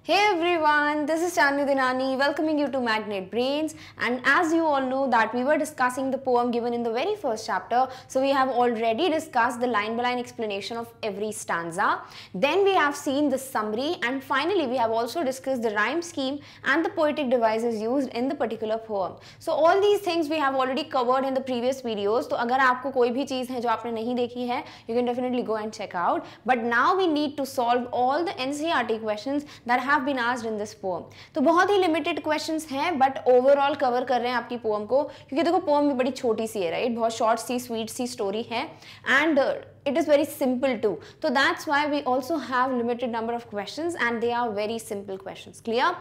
Hey everyone, this is Chandni Dinani welcoming you to Magnet Brains, and as you all know that we were discussing the poem given in the very first chapter, so we have already discussed the line by line explanation of every stanza, then we have seen the summary, and finally we have also discussed the rhyme scheme and the poetic devices used in the particular poem. So all these things we have already covered in the previous videos, तो अगर आपको कोई भी चीज़ है जो आपने नहीं देखी है, you can definitely go and check out. But now we need to solve all the NCERT questions that have been asked in this poem. तो बहुत ही लिमिटेड क्वेश्चंस हैं बट ओवरऑल कवर कर रहे हैं आपकी पोएम को, क्योंकि देखो पोएम भी बड़ी छोटी सी है, राइट? बहुत शॉर्ट सी स्वीट सी स्टोरी है and it is very simple too. So that's why we also have limited number of questions and they are very simple questions. Clear?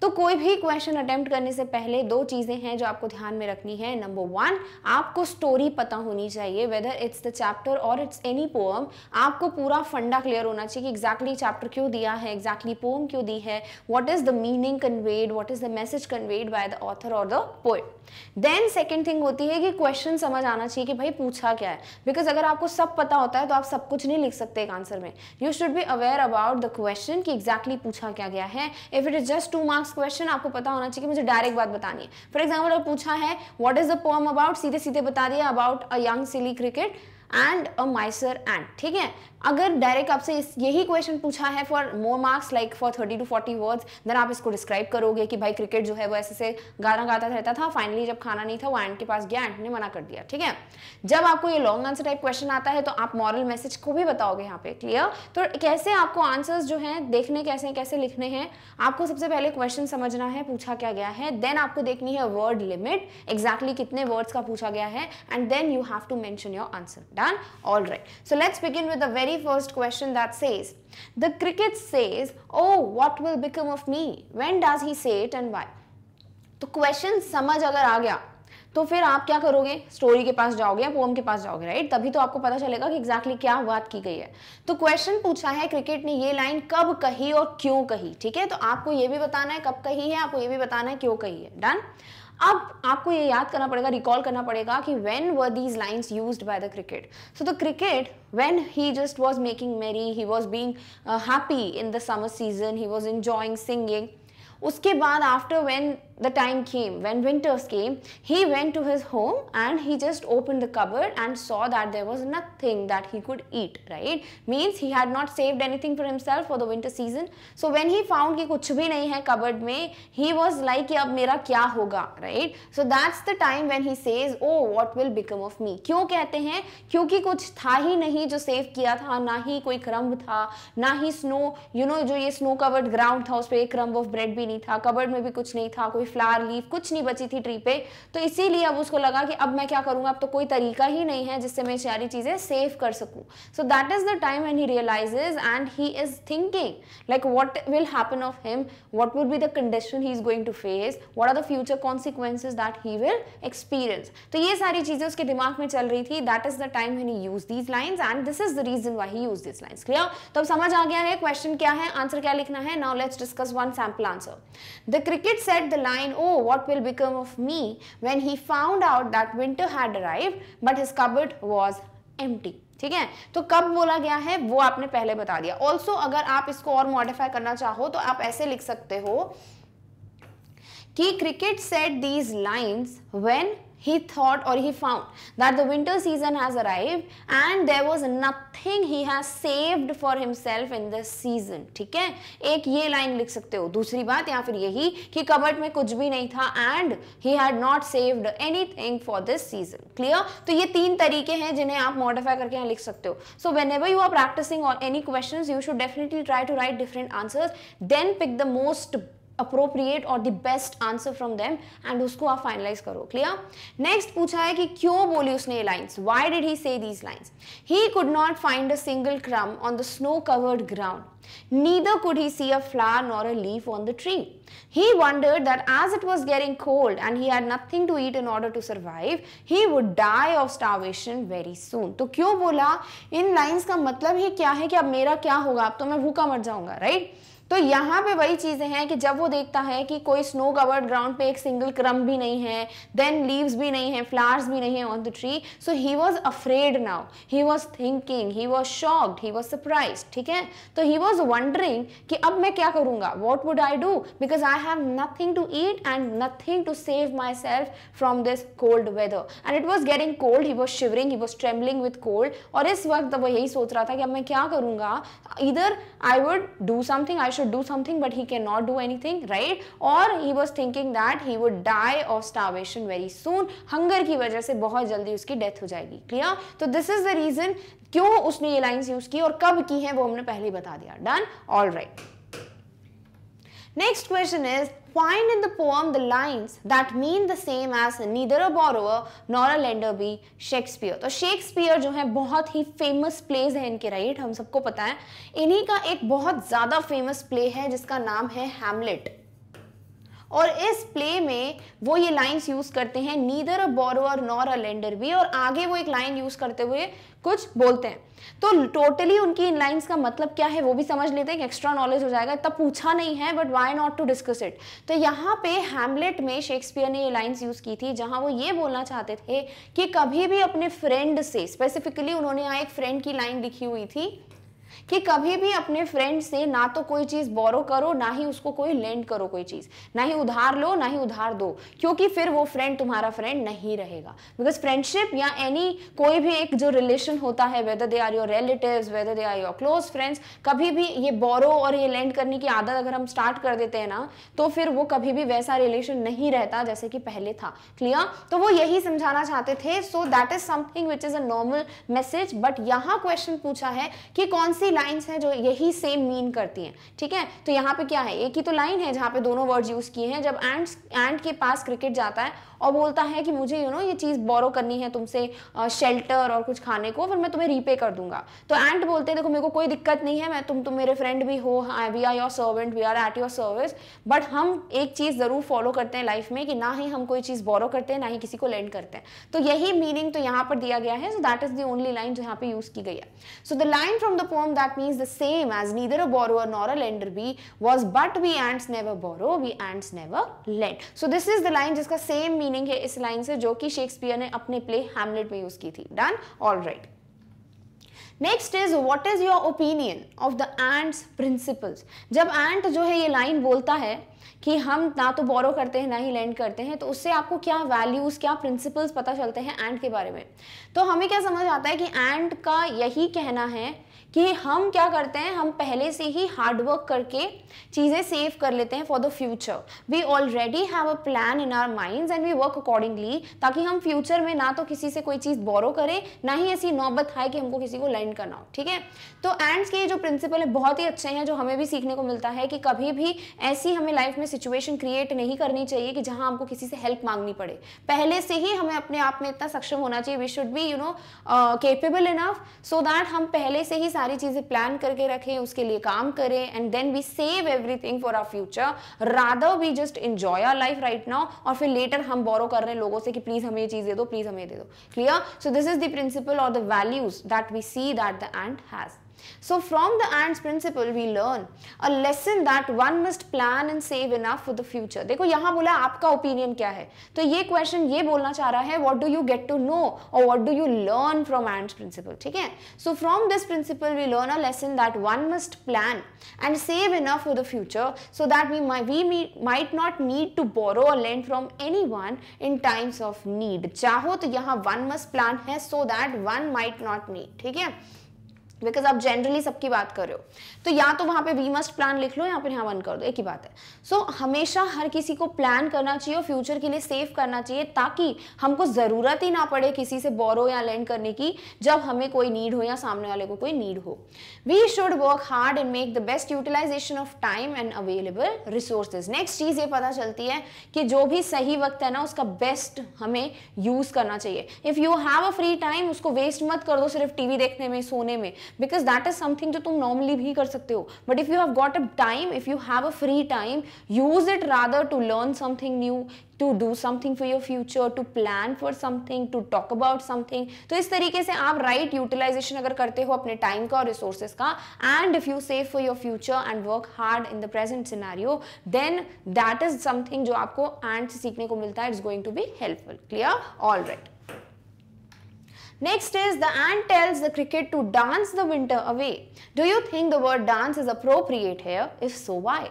तो कोई भी क्वेश्चन अटेम्प्ट करने से पहले दो चीजें हैं जो आपको ध्यान में रखनी है. नंबर वन, आपको स्टोरी पता होनी चाहिए, वेदर इट्स द चैप्टर और इट्स एनी पोएम. आपको पूरा फंडा क्लियर होना चाहिए कि एग्जैक्टली चैप्टर क्यों दिया है, एग्जैक्टली पोएम क्यों दी है, what is the meaning conveyed, what is the message conveyed by the author और the poet. Then second thing होती है कि क्वेश्चन समझ आना चाहिए कि भाई पूछा क्या है, बिकॉज अगर आपको सब पता होता है तो आप सब कुछ नहीं लिख सकते एक आंसर में. You should be aware about the question कि एग्जैक्टली पूछा क्या गया है. If it is just 2 marks question, आपको पता होना चाहिए कि मुझे डायरेक्ट बात बतानी है. फॉर एग्जाम्पल अगर पूछा है what is the poem about, सीधे सीधे बता दिया about a young silly cricket and a miser ant. ठीक है, अगर डायरेक्ट आपसे यही क्वेश्चन पूछा है for more marks like for 30 to 40 words, then आप इसको डिस्क्राइब करोगे कि भाई क्रिकेट जो है वो ऐसे से गाना गाता रहता था, फाइनली जब खाना नहीं था वो एंट के पास गया, एंट ने मना कर दिया. ठीक है, जब आपको ये लॉन्ग आंसर टाइप क्वेश्चन आता है तो आप मॉरल मैसेज को भी बताओगे यहाँ पे. क्लियर? तो कैसे आपको आंसर्स जो हैं देखने कैसे लिखने हैं, आपको सबसे पहले क्वेश्चन समझना है पूछा क्या गया है, देन आपको देखनी है वर्ड लिमिट, एग्जैक्टली कितने वर्ड्स का पूछा गया है, and then you have to mention your answer. Done? All right. So let's begin with the very first question that says, the cricket says, oh, what will become of me? When does he say it and why? तो question समझ अगर आ गया तो फिर आप क्या करोगे, story के पास जाओगे या पोएम के पास जाओगे, राइट? तभी तो आपको पता चलेगा कि एग्जैक्टली क्या बात की गई है. तो क्वेश्चन पूछा है क्रिकेट ने ये लाइन कब कही और क्यों कही. ठीक है, तो आपको ये भी बताना है कब कही है, आपको ये भी बताना है क्यों कही है. डन? अब आपको ये याद करना पड़ेगा, रिकॉल करना पड़ेगा कि when were these lines used by the cricket. So the cricket, when he just was making merry, he was being happy in the summer season, he was enjoying singing. उसके बाद after when the time came, when winters came, he went to his home and he just opened the cupboard and saw that there was nothing that he could eat, right? Means he had not saved anything for himself for the winter season. So when he found कि कुछ भी नहीं है cupboard में, he was like कि अब मेरा क्या होगा, right? So that's the time when he says, oh, what will become of me. क्यों कहते हैं? क्योंकि कुछ था ही नहीं जो सेव किया था, ना ही कोई क्रम्ब था, ना ही स्नो, जो ये स्नो कवर्ड ग्राउंड था उस पर एक क्रम्ब ऑफ ब्रेड भी नहीं था, कबर्ड में भी कुछ नहीं था, कोई फ्लावर लीफ कुछ नहीं बची थी ट्री पे. तो इसीलिए अब उसको लगा कि अब मैं क्या करूंगा, अब तो कोई तरीका ही नहीं है जिससे मैं सारी चीजें सेव कर सकूं. So that is the time when he realizes and he is thinking like what will happen of him, what would be the condition he is going to face, what are the future consequences that he will experience. तो ये सारी चीजें उसके दिमाग में चल रही थी. That is the time when he used these lines and this is the reason why he used these lines. Clear? तो अब समझ आ गया है क्वेश्चन क्या है, आंसर क्या लिखना है. Now let's discuss one sample answer. The cricket said the line, oh, what will become of me, when he found out that winter had arrived, but his cupboard was empty. ठीक है, तो कब बोला गया है वो आपने पहले बता दिया. ऑल्सो अगर आप इसको और मॉडिफाई करना चाहो तो आप ऐसे लिख सकते हो कि cricket said these lines when he thought or he found that the winter season has arrived and there was nothing he has saved for himself in this season. ठीक है, एक ये लाइन लिख सकते हो. दूसरी बात या फिर यही कि कबर्ड में कुछ भी नहीं था and he had not saved anything for this season. Clear? तो ये 3 तरीके हैं जिन्हें आप मॉडिफाई करके यहाँ लिख सकते हो. So whenever you are practicing on any questions, you should definitely try to write different answers, then pick the most appropriate or the best answer from them and उसको आप finalize करो. Clear? Next पूछा है कि क्यों बोली उसने ये lines. Why did he say these lines? He could not find a single crumb on the snow-covered ground. Neither could he see a flower nor a leaf on the tree. He wondered that as it was getting cold and he had nothing to eat in order to survive, he would die of starvation very soon. तो क्यों बोला? इन lines का मतलब ही क्या है कि अब मेरा क्या होगा, अब तो मैं भूखा मर जाऊंगा, right? तो यहाँ पे वही चीजें हैं कि जब वो देखता है कि कोई स्नो कवर्ड ग्राउंड पे एक सिंगल क्रम्ब भी नहीं है, देन लीव्स भी नहीं है, फ्लावर्स भी नहीं है on the tree, so he was afraid now, he was thinking, he was shocked, he was surprise, ठीक है। तो ही वॉज वंडरिंग कि अब मैं क्या करूंगा, what would I do, because I have nothing to eat and nothing to save my self from this cold weather, and it was getting cold, he was shivering, he was trembling with cold, और इस वक्त वो यही सोच रहा था कि अब मैं क्या करूंगा, either I would do something, I should do something, but he cannot do anything, right? Or he was thinking that he would die of starvation very soon, hunger की वजह से बहुत जल्दी उसकी डेथ हो जाएगी, क्लियर। तो this is the reason क्यों उसने ये लाइन्स यूज की और कब की है वो हमने पहले ही बता दिया, done, all right. Next question is, find in the poem the lines that mean the same as neither a borrower nor a lender be Shakespeare। तो शेक्सपियर जो है बहुत ही फेमस प्लेज है इनके, राइट, हम सबको पता है। इन्हीं का एक बहुत ज्यादा फेमस प्ले है जिसका नाम है हैमलेट, और इस प्ले में वो ये लाइंस यूज करते हैं, neither a borrower nor a lender be, और आगे वो एक लाइन यूज करते हुए कुछ बोलते हैं। तो टोटली उनकी इन लाइंस का मतलब क्या है वो भी समझ लेते हैं, एक्स्ट्रा नॉलेज हो जाएगा, तब पूछा नहीं है, but why not to discuss it. तो यहाँ पे हैमलेट में शेक्सपियर ने ये लाइंस यूज की थी जहां वो ये बोलना चाहते थे कि कभी भी अपने फ्रेंड से, स्पेसिफिकली उन्होंने यहाँ एक फ्रेंड की लाइन लिखी हुई थी कि कभी भी अपने फ्रेंड से ना तो कोई चीज बोरो करो, ना ही उसको कोई लेंड करो, कोई चीज ना ही उधार लो ना ही उधार दो, क्योंकि फिर वो फ्रेंड तुम्हारा फ्रेंड नहीं रहेगा। बिकॉज फ्रेंडशिप या एनी कोई भी एक जो रिलेशन होता है, whether they are your relatives, whether they are your close friends, कभी भी ये बोरो और ये लेंड करने की आदत अगर हम स्टार्ट कर देते हैं ना, तो फिर वो कभी भी वैसा रिलेशन नहीं रहता जैसे कि पहले था, क्लियर। तो वो यही समझाना चाहते थे। सो that is something which is a normal message, but यहाँ क्वेश्चन पूछा है कि कौन सी लाइंस हैं जो यही सेम मीन करती हैं, ठीक है। तो यहाँ पे क्या है, एक ही तो लाइन है जहाँ पे दोनों वर्ड्स यूज किए हैं। जब एंट के पास क्रिकेट जाता है और बोलता है कि मुझे ये चीज बोरो करनी है तुमसे, शेल्टर और कुछ खाने को, फिर मैं तुम्हें रीपे कर दूंगा। तो एंट बोलते हैं देखो मेरे को कोई दिक्कत नहीं है, मैं तुम मेरे फ्रेंड भी हो, we are your servant, we are at your service, but हम एक चीज जरूर फॉलो करते हैं लाइफ में कि ना ही हम कोई चीज बोरो करते हैं ना ही किसी को लेंड करते हैं। तो यही मीनिंग तो यहाँ पर दिया गया है। सो that is the only line जो यहाँ पे यूज की गई है। So the line from the poem that means the same as neither a borrower nor a lender be was but we ants never borrow, we ants never lend। So this is the line जिसका same meaning है इस line से जो कि Shakespeare ने अपने play Hamlet में use की थी। Done, all right. Next is what is your opinion of the ants principles. जब एंट जो है ये लाइन बोलता है कि हम ना तो बोरो करते हैं ना ही लेंड करते हैं, तो उससे आपको क्या वैल्यूज, क्या प्रिंसिपल्स पता चलते हैं एंट के बारे में। तो हमें क्या समझ आता है कि एंट का यही कहना है कि हम क्या करते हैं, हम पहले से ही हार्डवर्क करके चीज़ें सेव कर लेते हैं for the future. We already have a plan in our minds and we work accordingly, ताकि हम फ्यूचर में ना तो किसी से कोई चीज़ बोरो करें ना ही ऐसी नौबत आए कि हमको किसी को लेंड करना हो, ठीक है। तो एंड्स के जो प्रिंसिपल है बहुत ही अच्छे हैं, जो हमें भी सीखने को मिलता है कि कभी भी ऐसी हमें लाइफ में सिचुएशन क्रिएट नहीं करनी चाहिए कि जहां हमको किसी से हेल्प मांगनी पड़े। पहले से ही हमें अपने आप में इतना सक्षम होना चाहिए, we should be capable enough so that हम पहले से ही सारी चीजें प्लान करके रखें, उसके लिए काम करें, and then we save everything for our future, rather we just enjoy our life right now, और फिर लेटर हम बोरो कर रहे हैं लोगों से कि प्लीज हमें ये चीज दे दो, प्लीज हमें दे दो, clear. So this is the principle और the values that we see that the ant has. So from the ants principle we learn a lesson that one must plan and save enough for the future। देखो यहाँ बोला आपका opinion क्या है, तो ये question ये बोलना चाह रहा है what do you get to know or what do you learn from ants principle, ठीक है। So from this principle we learn a lesson that one must plan and save enough for the future so that we might not need to borrow or lend from anyone in times of need। चाहो तो यहाँ one must plan है so that one might not need, ठीक है, because आप generally सबकी बात कर रहे हो, तो या तो वहां पे वी मस्ट प्लान लिख लो या फिर यहाँ वन कर दो, एक ही बात है। सो हमेशा हर किसी को प्लान करना चाहिए और फ्यूचर के लिए सेव करना चाहिए, ताकि हमको जरूरत ही ना पड़े किसी से बोरो या लेंड करने की जब हमें कोई नीड हो या सामने वाले को कोई नीड हो। We should work hard and make the best utilization of time and available resources. Next चीज ये पता चलती है कि जो भी सही वक्त है ना उसका बेस्ट हमें यूज करना चाहिए। If you have a free time उसको वेस्ट मत कर दो सिर्फ टीवी देखने में, सोने में, बिकॉज दैट इज समथिंग जो तुम नॉर्मली भी कर सकते हो. But if you have got a time, if you have a free time, use it rather to learn something new, to do something for your future, to plan for something, to talk about something. तो इस तरीके से आप right utilization अगर करते हो अपने time का और resources का, and if you save for your future and work hard in the present scenario, then that is something जो आपको ant से सीखने को मिलता है, it's going to be helpful. Clear? All right. Next is the ant tells the cricket to dance the winter away. Do you think the word dance is appropriate here? If so, why?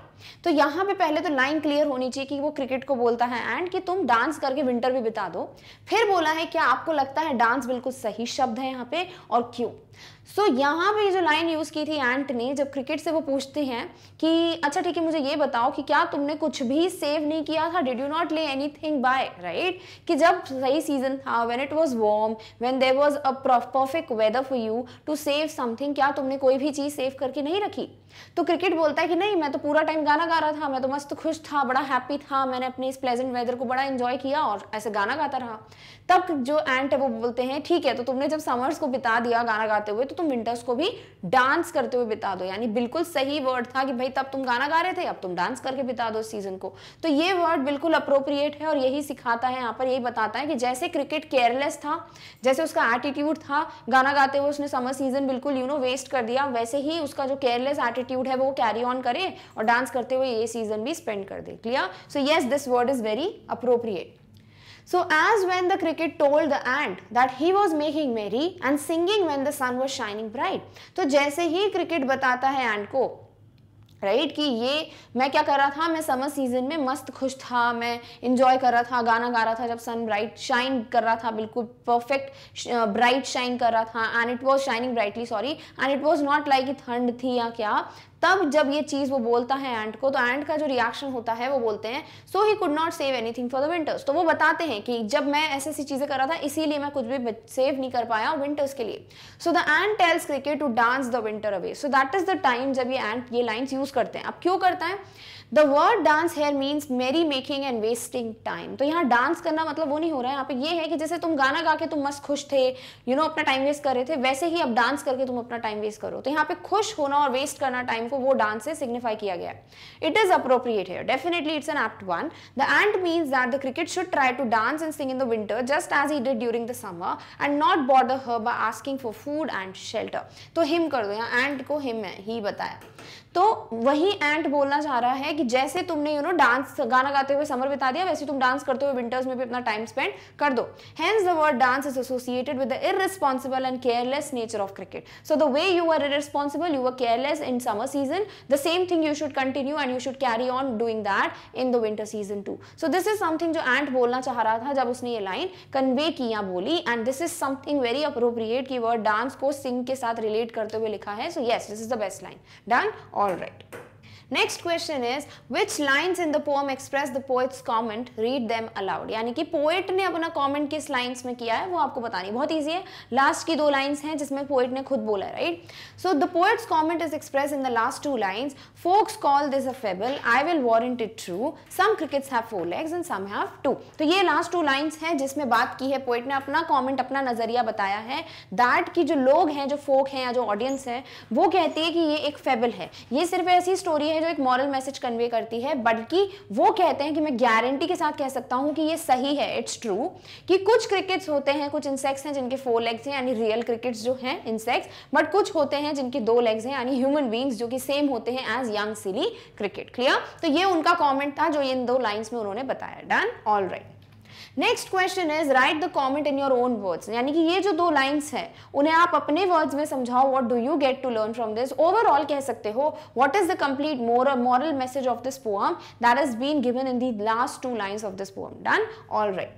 तो यहाँ पे पहले तो line clear होनी चाहिए कि वो cricket को बोलता है एंड कि तुम डांस करके विंटर भी बिता दो. फिर बोला है क्या आपको लगता है डांस बिल्कुल सही शब्द है यहाँ पे और क्यों. सो यहाँ पे जो लाइन यूज की थी एंट ने, जब क्रिकेट से वो पूछते हैं कि अच्छा ठीक है मुझे ये बताओ कि क्या तुमने कुछ भी सेव नहीं किया था, did you not lay anything by, right, कि जब सही सीजन था, when it was warm, when there was a perfect weather for you to save something, क्या तुमने कोई भी चीज सेव करके नहीं रखी. तो क्रिकेट बोलता है कि नहीं, मैं तो पूरा टाइम गाना गा रहा था, मैं तो मस्त खुश था, बड़ा हैप्पी था, मैंने अपने इस प्लेजेंट वेदर को बड़ा एंजॉय किया और ऐसे गाना गाता रहा. तब जो एंट है वो बोलते हैं ठीक है, तो तुमने जब समर्स को बिता दिया गाना गाते हुए, तो तुम विंटर्स को भी डांस करते हुए बिता दो. यानी बिल्कुल सही वर्ड था कि भाई तब तुम गाना गा रहे थे, अब तुम डांस करके बिता दो सीजन को. तो ये वर्ड बिल्कुल अप्रोप्रिएट है और यही सिखाता है यहाँ पर, यही बताता है कि जैसे क्रिकेट केयरलेस था, जैसे उसका एटीट्यूड था, गाना गाते हुए उसने समर सीजन बिल्कुल वेस्ट कर दिया, वैसे ही उसका जो केयरलेस एटीट्यूड है वो कैरी ऑन करे और डांस करते हुए ये सीजन भी स्पेंड कर दे. Clear? So yes, this word is very appropriate. So as when the cricket told the ant that he was making merry and singing when the sun was shining bright. तो जैसे ही cricket बताता है एंट को, right, कि ये मैं क्या कर रहा था, मैं समर सीजन में मस्त खुश था, मैं इंजॉय कर रहा था, गाना गा रहा था जब सन ब्राइट शाइन कर रहा था, बिल्कुल परफेक्ट ब्राइट शाइन कर रहा था, and it was shining brightly, sorry, and it was not like ठंड थी या क्या. तब जब ये चीज वो बोलता है एंट को, तो एंट का जो रिएक्शन होता है वो बोलते हैं so he could not save anything for the winters. तो वो बताते हैं कि जब मैं ऐसी ऐसी चीजें कर रहा था इसीलिए मैं कुछ भी सेव नहीं कर पाया विंटर्स के लिए. So the ant tells cricket to dance the winter away. So that is the time जब ये एंट ये लाइन्स यूज करते हैं. अब क्यों करता है? The word dance here means merry making and wasting time. तो यहाँ डांस करना मतलब वो नहीं हो रहा है, यहाँ पे ये है कि जैसे तुम गाना गा के तुम मस्त खुश थे, अपना टाइम वेस्ट कर रहे थे, वैसे ही अब डांस करके तुम अपना टाइम वेस्ट करो. तो यहाँ पे खुश होना और वेस्ट करना टाइम को वो डांस से सिग्निफाई किया गया है. It is appropriate here, definitely it's an apt one. The ant means that the cricket should try to dance and sing in the winter just as he did during the summer and not bother her by asking for food and shelter. तो हिम कर दो, यहाँ एंट को him है ही बताया. तो वही एंट बोलना चाह रहा है कि जैसे तुमने डांस गाना गाते हुए समर बिता दिया, वैसे तुम डांस करते हुए विंटर्स में भी अपना टाइम स्पेंड कर दो. Hence the word dance is associated with the irresponsible and careless nature of cricket. So the way you were irresponsible, you were careless in summer season, the same thing you should continue and you should carry on doing that in the winter season too. So this is something जो एंट बोलना चाह रहा था जब उसने ये line convey की या बोली, and this is something very appropriate कि वर्ड डांस को सिंग के साथ रिलेट करते हुए लिखा है. So yes, this is the best line. Done? All right. Next question is which lines in the poem express the poet's comment? Read them aloud. यानी कि पोएट ने अपना कमेंट किस लाइंस में किया है वो आपको बतानी. बहुत ईजी है, लास्ट की दो लाइंस हैं जिसमें पोएट ने खुद बोला है, right. So the poets comment is express in the last two lines. Folks call this a fable. I will warrant it true. Some crickets have 4 legs and some have 2. तो ये last two lines हैं जिसमें बात की है, poet ने अपना comment, अपना नजरिया बताया है दैट कि जो लोग हैं, जो फोक हैं या जो ऑडियंस है, वो कहती है कि ये एक फेबल है, ये सिर्फ ऐसी स्टोरी है जो एक मॉरल मैसेज कन्वे करती है, बल्कि वो कहते हैं कि मैं गारंटी के साथ कह सकता हूं कि ये सही है, इट्स ट्रू, कि कुछ क्रिकेट्स होते हैं, कुछ इंसेक्ट्स हैं जिनके 4 लेग्स हैं यानी रियल क्रिकेट्स जो हैं इंसेक्ट्स, बट कुछ होते हैं जिनके 2 लेग्स हैं यानी ह्यूमन बीइंग्स जो कि सेम होते हैं as young silly cricket. Clear? तो ये उनका कमेंट था जो इन 2 लाइंस में उन्होंने बताया. Done? Alright. Next question is right the comment in your own words. यानी कि ये जो 2 लाइंस है उन्हें आप अपने वर्ड्स में समझाओ. What do you get to learn from this? Overall कह सकते हो what is the complete moral message of this poem that has been given in the last 2 lines of this poem. Done? Alright.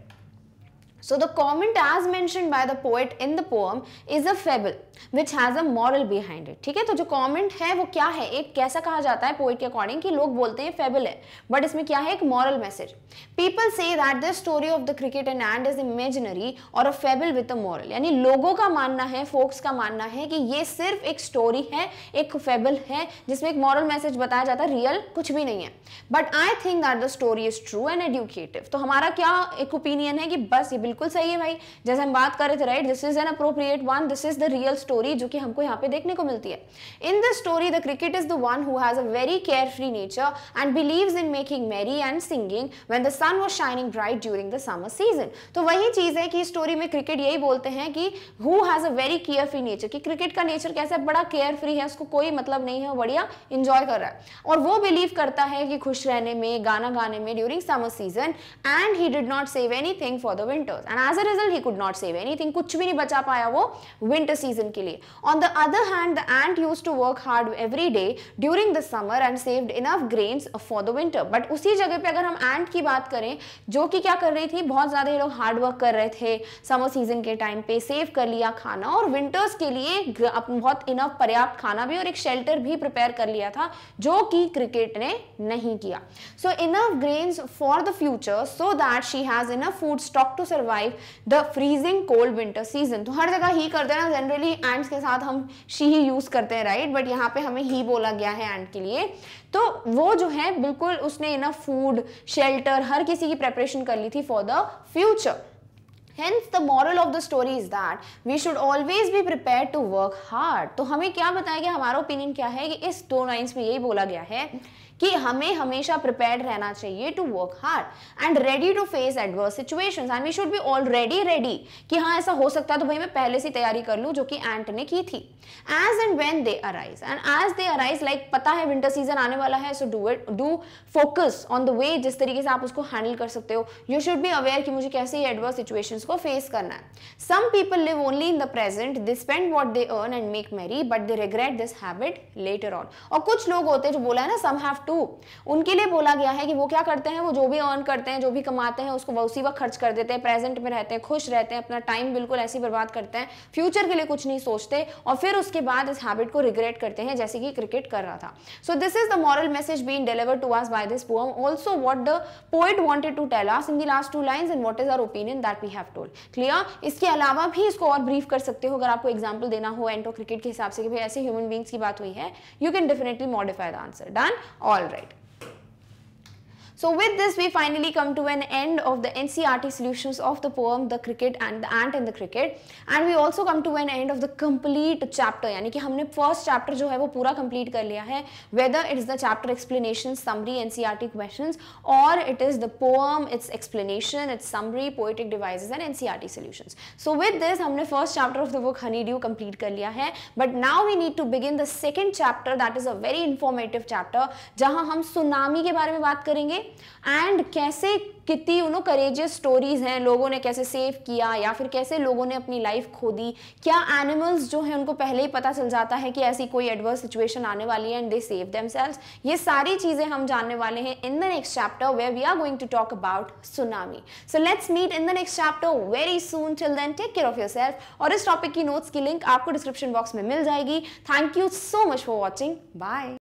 So the comment as mentioned by the poet in the poem is a fable which has a moral behind it. ठीक है, तो जो comment है वो क्या है, एक कैसा कहा जाता है पोएट के अकॉर्डिंग कि लोग बोलते हैं फेबल है, बट इसमें क्या है, एक moral message. People say that the story of the cricket and ant is imaginary or a fable with a moral. यानी लोगों का मानना है, फोक्स का मानना है कि ये सिर्फ एक स्टोरी है, एक फेबल है जिसमें एक मॉरल मैसेज बताया जाता है, रियल कुछ भी नहीं है. But I think that the story is true and educative. तो हमारा क्या एक ओपिनियन है कि बस ये बिल्कुल सही है भाई, जैसे हम बात कर रहे थे, right, this is an appropriate one, this is the real story जो कि हमको यहाँ पे देखने को मिलती है। In this story the cricket is the one who has a very care free nature and believes in making merry and singing when the sun was shining bright during the summer season. तो वही चीज है कि story में cricket यही बोलते हैं कि who has a very care free nature, कि क्रिकेट का नेचर कैसा है, बड़ा केयर फ्री है, उसको कोई मतलब नहीं है, बढ़िया इंजॉय कर रहा है, और वो बिलीव करता है कि खुश रहने में, गाना गाने में during summer season, and he did not save anything for the winters and as a result he could not save anything, कुछ भी नहीं बचा पाया वो विंटर सीजन के लिए। On the other hand the ant used to work hard every day during the summer and saved enough grains for the winter. But उसी जगह पे अगर हम एंट की बात करें, जो कि क्या कर रही थी, बहुत ज्यादा ये लोग हार्ड वर्क कर रहे थे समर सीजन के टाइम पे, सेव कर लिया खाना, और विंटर्स के लिए बहुत इनफ पर्याप्त खाना भी और एक शेल्टर भी प्रिपेयर कर लिया था, जो कि क्रिकेट ने नहीं किया। So enough grains for the future so that she has enough food stock to survive the freezing cold winter season. तो हर जगह ही करते हैं ना, जनरली एंट्स के साथ हम शी ही यूज करते हैं, राइट, बट यहाँ पे हमें ही बोला गया है एंट के लिए। तो वो जो है बिल्कुल उसने इनफ फूड, शेल्टर, हर किसी की प्रेपरेशन कर ली थी for the future. Hence the moral of the story is that we should always be prepared to work hard। तो हमें क्या बताया गया, हमारा ओपिनियन क्या है कि इस 2 लाइन्स में यही बोला गया है कि हमें हमेशा प्रिपेयर्ड रहना चाहिए to work hard and ready to face adverse situations, and we should be already ready, कि हाँ ऐसा हो सकता है तो भाई मैं पहले से तैयारी कर लूं, जो कि एंट ने की थी। As and when they arise, and as they arise, like पता है विंटर सीजन आने वाला है, so do focus on the way, जिस तरीके से आप उसको हैंडल कर सकते हो। यू शुड बी अवेयर कि मुझे कैसे ये एडवर्स सिचुएशंस को फेस करना है। Some people live only in the present, they spend what they earn and make merry, but they regret this habit later on. और कुछ लोग होते हैं जो बोला है ना, सम हैव टू, उनके लिए बोला गया है कि वो क्या करते हैं, वो जो भी अर्न करते हैं, जो भी कमाते हैं, उसको उसी वक्त खर्च कर देते हैं, प्रेजेंट में रहते हैं, खुश रहते हैं, अपना टाइम बिल्कुल ऐसे ही बर्बाद करते हैं, फ्यूचर के लिए कुछ नहीं सोचते, और फिर उसके बाद इस हैबिट को रिग्रेट करते हैं, जैसे कि क्रिकेट कर रहा था। So this is the moral message being delivered to us by this poem, also what the poet wanted to tell us in the last 2 lines and what is our opinion that we have told. Clear? इसके अलावा भी इसको और brief कर सकते हो, अगर आपको एग्जांपल देना हो एंटो क्रिकेट के हिसाब से कि भाई ऐसे ह्यूमन बीइंग्स की बात हुई है, you can definitely modify the answer. Done? All right. So with this we finally come to an end of the NCERT solutions of the poem The Cricket and the Ant and the Cricket, and we also come to an end of the complete chapter, यानी कि हमने first chapter जो है वो पूरा complete कर लिया है, whether it is the chapter explanation, summary, NCERT questions, or it is the poem, its explanation, its summary, poetic devices and NCERT solutions. So with this हमने first chapter of the book Honeydew complete कर लिया है, but now we need to begin the second chapter that is a very informative chapter, जहां हम tsunami के बारे में बात करेंगे एंड कैसे कितनी करेजियस स्टोरीज हैं, लोगों ने कैसे सेव किया या फिर कैसे लोगों ने अपनी लाइफ खो दी, क्या एनिमल्स जो हैं उनको पहले ही पता चल जाता है कि ऐसी कोई एडवर्स सिचुएशन आने वाली है एंड दे सेव देमसेल्व्स। ये सारी चीजें हम जानने वाले हैं in the next chapter where we are going to talk about tsunami. So let's meet in the next chapter very soon. Till then take care of yourself, और इस topic की नोट्स की लिंक आपको डिस्क्रिप्शन बॉक्स में मिल जाएगी। Thank you so much for watching. Bye.